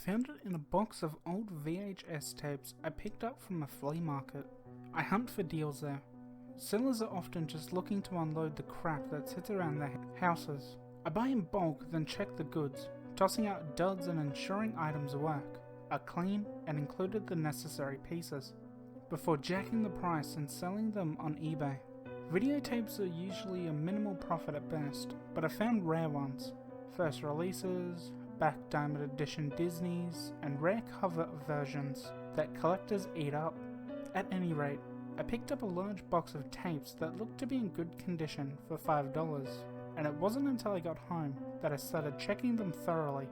found it in a box of old VHS tapes I picked up from a flea market. I hunt for deals there. Sellers are often just looking to unload the crap that sits around their houses. I buy in bulk, then check the goods, tossing out duds and ensuring items work, are clean and included the necessary pieces, before jacking the price and selling them on eBay. Videotapes are usually a minimal profit at best, but I found rare ones. First releases, back diamond edition Disneys, and rare cover versions that collectors eat up. At any rate, I picked up a large box of tapes that looked to be in good condition for $5, and it wasn't until I got home that I started checking them thoroughly.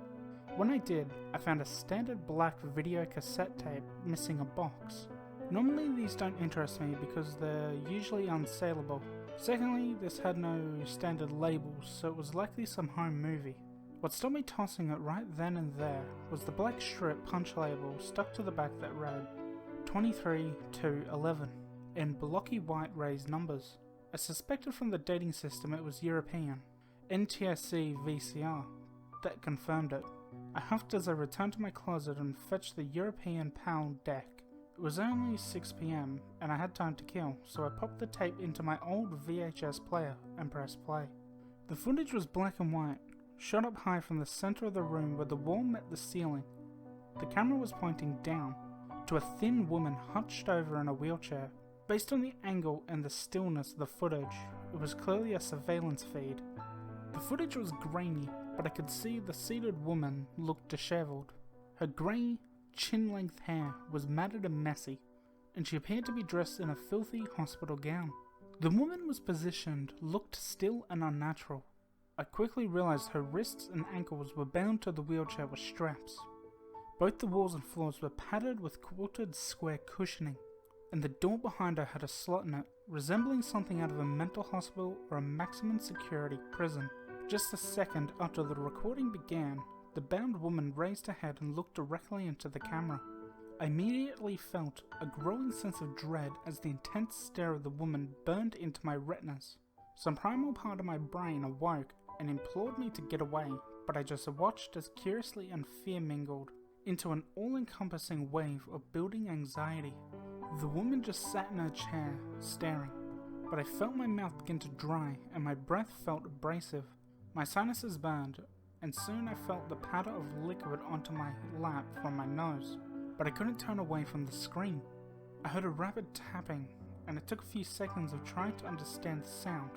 When I did, I found a standard black video cassette tape missing a box. Normally these don't interest me because they're usually unsaleable. Secondly, this had no standard labels, so it was likely some home movie. What stopped me tossing it right then and there was the black strip punch label stuck to the back that read 23-11 in blocky white raised numbers. I suspected from the dating system it was European. NTSC VCR. That confirmed it. I huffed as I returned to my closet and fetched the European PAL deck. It was only 6 PM and I had time to kill, so I popped the tape into my old VHS player and pressed play. The footage was black and white, shot up high from the center of the room where the wall met the ceiling. The camera was pointing down to a thin woman hunched over in a wheelchair. Based on the angle and the stillness of the footage, it was clearly a surveillance feed. The footage was grainy, but I could see the seated woman looked disheveled. Her grey, chin-length hair was matted and messy, and she appeared to be dressed in a filthy hospital gown. The woman was positioned, looked still and unnatural. I quickly realized her wrists and ankles were bound to the wheelchair with straps. Both the walls and floors were padded with quilted square cushioning, and the door behind her had a slot in it, resembling something out of a mental hospital or a maximum security prison. Just a second after the recording began, the bound woman raised her head and looked directly into the camera. I immediately felt a growing sense of dread as the intense stare of the woman burned into my retinas. Some primal part of my brain awoke and implored me to get away, but I just watched as curiously and fear mingled into an all-encompassing wave of building anxiety. The woman just sat in her chair, staring, but I felt my mouth begin to dry and my breath felt abrasive. My sinuses burned, and soon I felt the patter of liquid onto my lap from my nose, but I couldn't turn away from the screen. I heard a rapid tapping, and it took a few seconds of trying to understand the sound,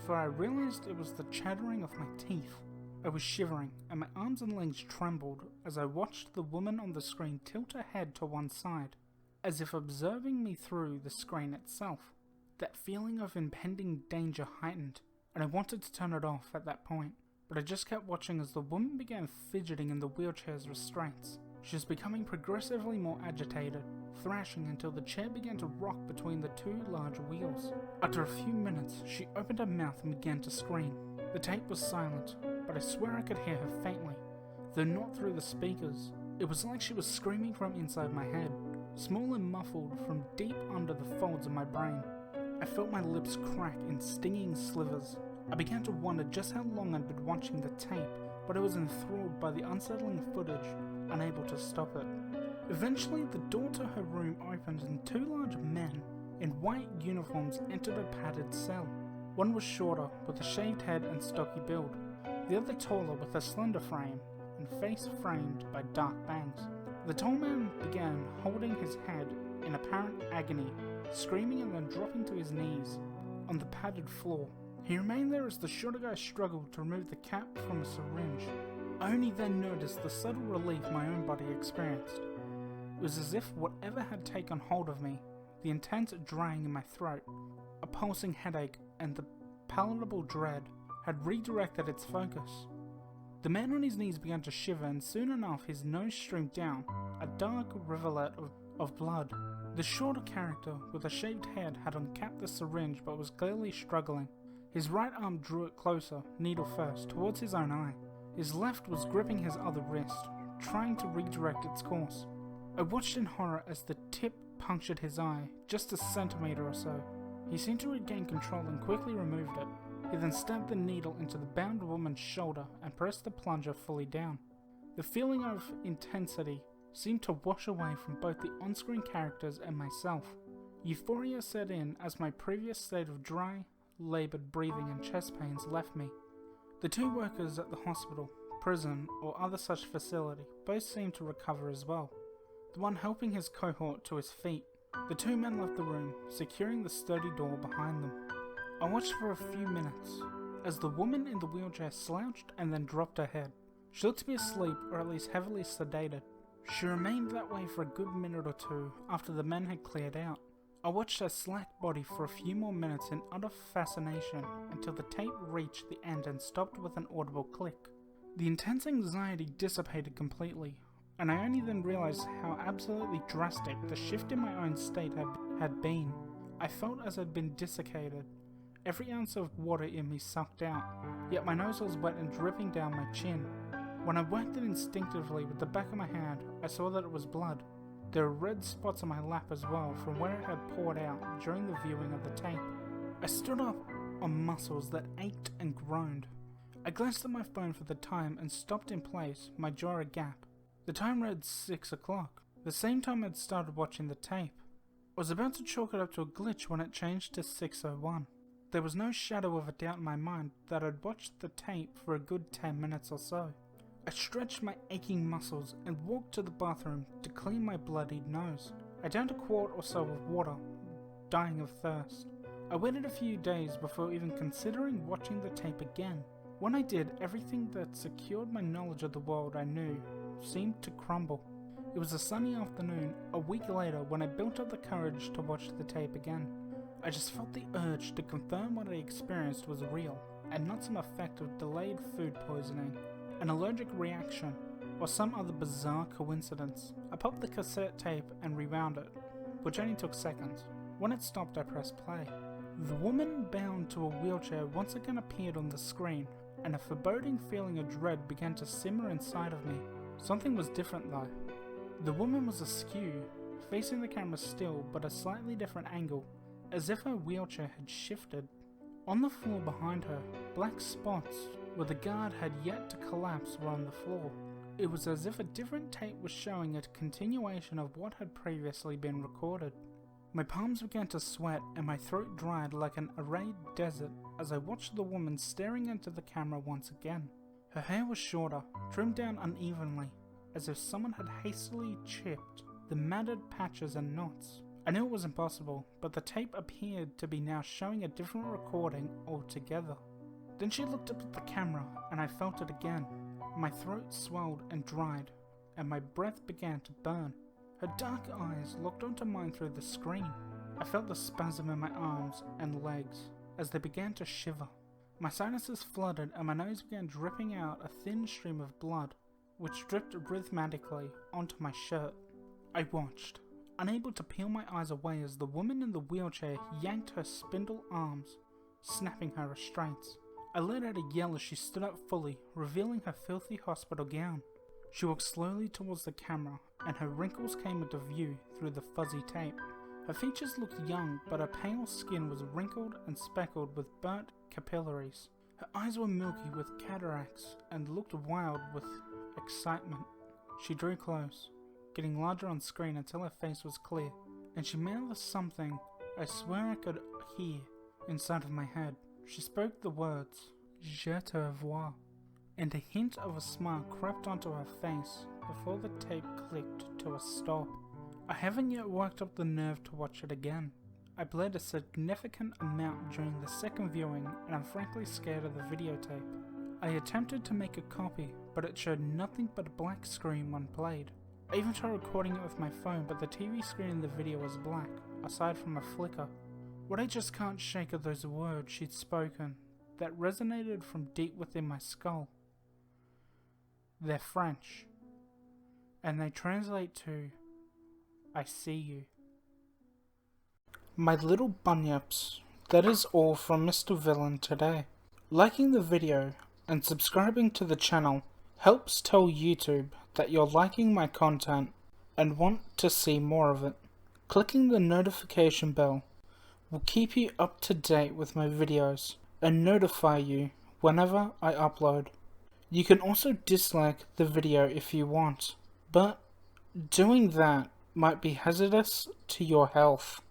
for I realized it was the chattering of my teeth. I was shivering, and my arms and legs trembled as I watched the woman on the screen tilt her head to one side, as if observing me through the screen itself. That feeling of impending danger heightened, and I wanted to turn it off at that point, but I just kept watching as the woman began fidgeting in the wheelchair's restraints. She was becoming progressively more agitated, thrashing until the chair began to rock between the two large wheels. After a few minutes, she opened her mouth and began to scream. The tape was silent, but I swear I could hear her faintly, though not through the speakers. It was like she was screaming from inside my head, small and muffled from deep under the folds of my brain. I felt my lips crack in stinging slivers. I began to wonder just how long I'd been watching the tape, but I was enthralled by the unsettling footage, unable to stop it. Eventually, the door to her room opened and two large men in white uniforms entered a padded cell. One was shorter, with a shaved head and stocky build. The other taller, with a slender frame and face framed by dark bangs. The tall man began holding his head in apparent agony, screaming and then dropping to his knees on the padded floor. He remained there as the shorter guy struggled to remove the cap from a syringe. I only then noticed the subtle relief my own body experienced. It was as if whatever had taken hold of me, the intense drying in my throat, a pulsing headache, and the palatable dread, had redirected its focus. The man on his knees began to shiver, and soon enough his nose streamed down, a dark rivulet of blood. The shorter character, with a shaved head, had uncapped the syringe but was clearly struggling. His right arm drew it closer, needle first, towards his own eye. His left was gripping his other wrist, trying to redirect its course. I watched in horror as the tip punctured his eye, just a centimetre or so. He seemed to regain control and quickly removed it. He then stabbed the needle into the bound woman's shoulder and pressed the plunger fully down. The feeling of intensity seemed to wash away from both the on-screen characters and myself. Euphoria set in as my previous state of dry, laboured breathing and chest pains left me. The two workers at the hospital, prison, or other such facility both seemed to recover as well, the one helping his cohort to his feet. The two men left the room, securing the sturdy door behind them. I watched for a few minutes, as the woman in the wheelchair slouched and then dropped her head. She looked to be asleep, or at least heavily sedated. She remained that way for a good minute or two after the men had cleared out. I watched her slack body for a few more minutes in utter fascination until the tape reached the end and stopped with an audible click. The intense anxiety dissipated completely, and I only then realised how absolutely drastic the shift in my own state had been. I felt as I'd been desiccated, every ounce of water in me sucked out, yet my nose was wet and dripping down my chin. When I worked it instinctively with the back of my hand, I saw that it was blood. There were red spots on my lap as well from where it had poured out during the viewing of the tape. I stood up on muscles that ached and groaned. I glanced at my phone for the time and stopped in place, my jaw agape. The time read 6 o'clock, the same time I'd started watching the tape. I was about to chalk it up to a glitch when it changed to 6:01. There was no shadow of a doubt in my mind that I'd watched the tape for a good 10 minutes or so. I stretched my aching muscles and walked to the bathroom to clean my bloodied nose. I downed a quart or so of water, dying of thirst. I waited a few days before even considering watching the tape again. When I did, everything that secured my knowledge of the world I knew seemed to crumble. It was a sunny afternoon, a week later, when I built up the courage to watch the tape again. I just felt the urge to confirm what I experienced was real, and not some effect of delayed food poisoning, an allergic reaction, or some other bizarre coincidence. I popped the cassette tape and rewound it, which only took seconds. When it stopped, I pressed play. The woman bound to a wheelchair once again appeared on the screen, and a foreboding feeling of dread began to simmer inside of me. Something was different though. The woman was askew, facing the camera still, but a slightly different angle, as if her wheelchair had shifted. On the floor behind her, black spots where the guard had yet to collapse were on the floor. It was as if a different tape was showing a continuation of what had previously been recorded. My palms began to sweat and my throat dried like an arid desert as I watched the woman staring into the camera once again. Her hair was shorter, trimmed down unevenly, as if someone had hastily chipped the matted patches and knots. I knew it was impossible, but the tape appeared to be now showing a different recording altogether. Then she looked up at the camera, and I felt it again. My throat swelled and dried, and my breath began to burn. Her dark eyes locked onto mine through the screen. I felt the spasm in my arms and legs as they began to shiver. My sinuses flooded, and my nose began dripping out a thin stream of blood, which dripped rhythmically onto my shirt. I watched, unable to peel my eyes away as the woman in the wheelchair yanked her spindle arms, snapping her restraints. I let out a yell as she stood up fully, revealing her filthy hospital gown. She walked slowly towards the camera, and her wrinkles came into view through the fuzzy tape. Her features looked young, but her pale skin was wrinkled and speckled with burnt capillaries. Her eyes were milky with cataracts and looked wild with excitement. She drew close, getting larger on screen until her face was clear, and she mouthed something I swear I could hear inside of my head. She spoke the words, "Je te vois," and a hint of a smile crept onto her face before the tape clicked to a stop. I haven't yet worked up the nerve to watch it again. I bled a significant amount during the second viewing, and I'm frankly scared of the videotape. I attempted to make a copy, but it showed nothing but a black screen when played. I even tried recording it with my phone, but the TV screen in the video was black, aside from a flicker. What I just can't shake are those words she'd spoken that resonated from deep within my skull. They're French, and they translate to, "I see you." My little bunyips, that is all from Mr. Villyn today. Liking the video and subscribing to the channel helps tell YouTube that you're liking my content and want to see more of it. Clicking the notification bell will keep you up to date with my videos and notify you whenever I upload. You can also dislike the video if you want, but doing that might be hazardous to your health.